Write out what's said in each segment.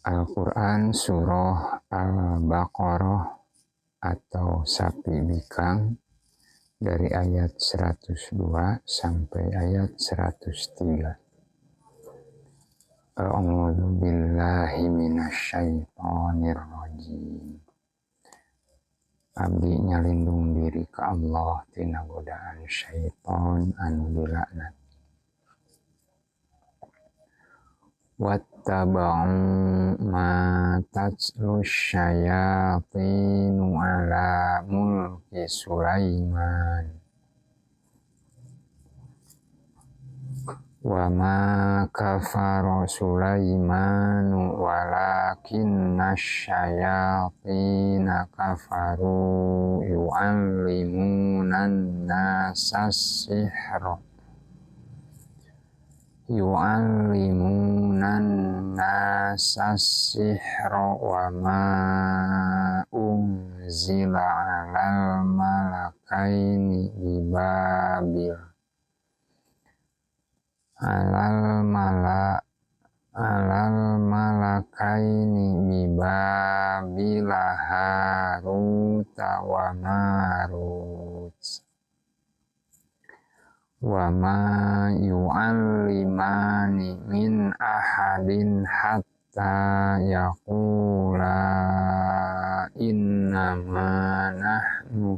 Al-Quran Surah Al-Baqarah atau Sapi Bikang dari ayat 102 sampai ayat 103. A'udzu billahi minasyaitonir rajim. Abdi nyalindung diri ka Allah tina godaan syaiton anu dilaknat. Wattaba'u ma tatlu syayatinu ala mulki Sulaiman wa ma kafara Sulaimanu walakinna syayatina kafaru yu'allimunan nasa sihra wa ma unzila alal malakaini bibabil Haruta wa Marut wa ma yu'allimani min ahadin hatta yaqula innama nahnu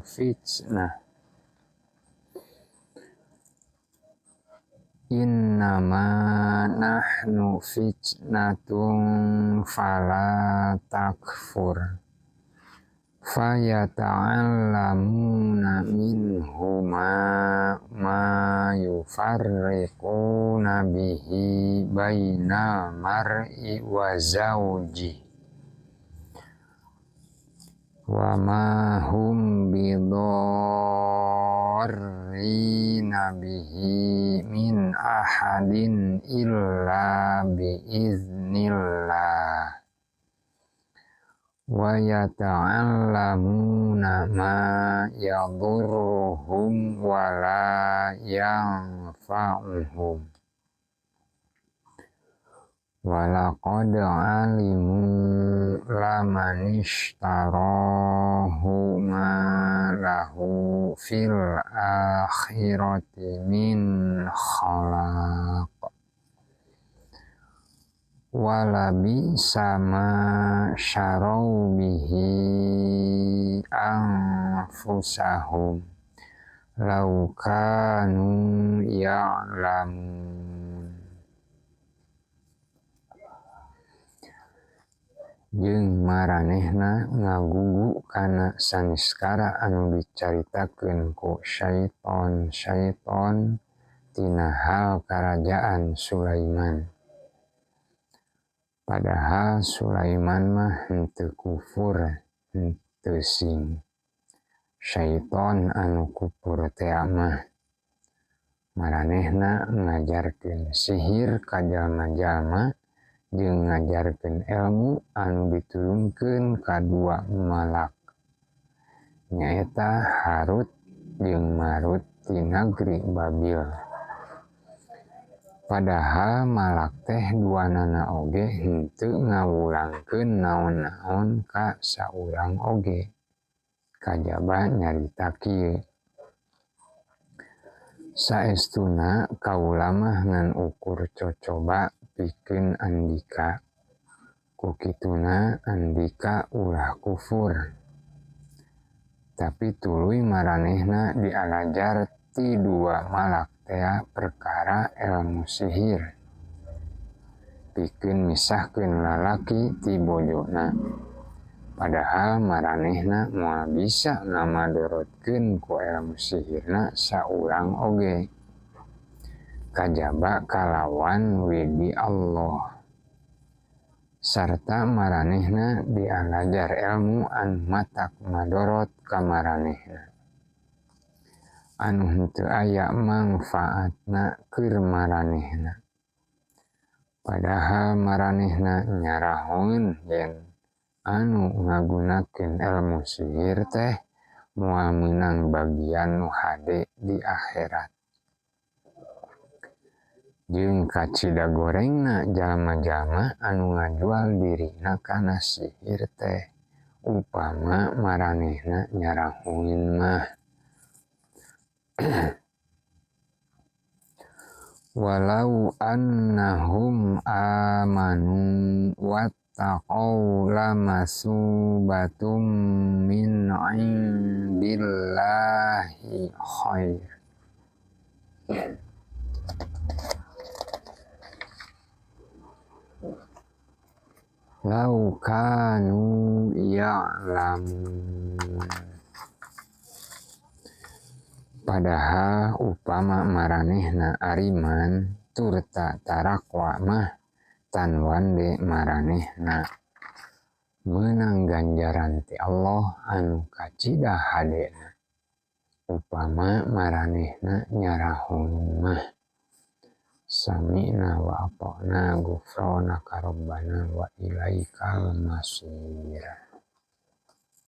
fitnatun fala takfur fayata'allamuna minhuma ma yufarriquna bihi bainal mar'i wa zawji wa ma hum bidarrina bihi min ahadin illa biiznillah wa yata'allamuna ma yadurruhum wa la yanfa'uhum wa laqad alimu laman ishtarahu ma lahu fil akhirati min khalaq walabi sama syarau bihi anfusahum laukanu ya'lamun. Jeung maranehna ngagugu kana saniskara anu dicaritakeun ku syaiton tina hal karajaan Sulaiman. Padahal Sulaiman mah henteu kufur, henteu sing. Syaiton anu kufur teh mah maranehna ngajarkeun sihir ka jalma-jalma jeung ngajarkeun ilmu anu diturunkeun ka dua malak nyaeta Harut jeung Marut ti nagri Babil. Padahal malak teh duanana oge henteu ngawulangkeun naon-naon ka saurang oge. Kajaba nyarita kieu. Saestuna kaula mah ngan ukur cocoba pikeun Andika. Kukituna Andika ulah kufur. Tapi tuluy maranehna dialajar ti dua malak teh perkara ilmu sihir. Pikeun misahkeun lalaki ti bojona. Padahal maranehna moal bisa ngamadorotkeun ku ilmu sihirna saurang oge. Kajaba kalawan widi Allah. Sarta maranehna dialajar ilmu anu matak madorot ka maranehna. Anu henteu aya mangfaatna keur maranehna. Padahal maranehna nyarahoun yen anu ngagunakeun ilmu sihir teh moal meunang bagian nu hade di akhirat. jeung kacida gorengna jalma-jalma anu ngajual dirina kana sihir teh upama maranehna nyarahoeun mah. Walau annahum amanu wattaqau lamasubatum min indillahi khair. Lau kanu ya'lamun. Padahal upama maranehna ariman turta tarakwa mah tan wande maranehna meunang ganjaran ti Allah anu kacida hadena. Upama maranehna nyarahoeun mah. Sami'na wa ata'na ghufranaka rabbana wa ilaikal masir.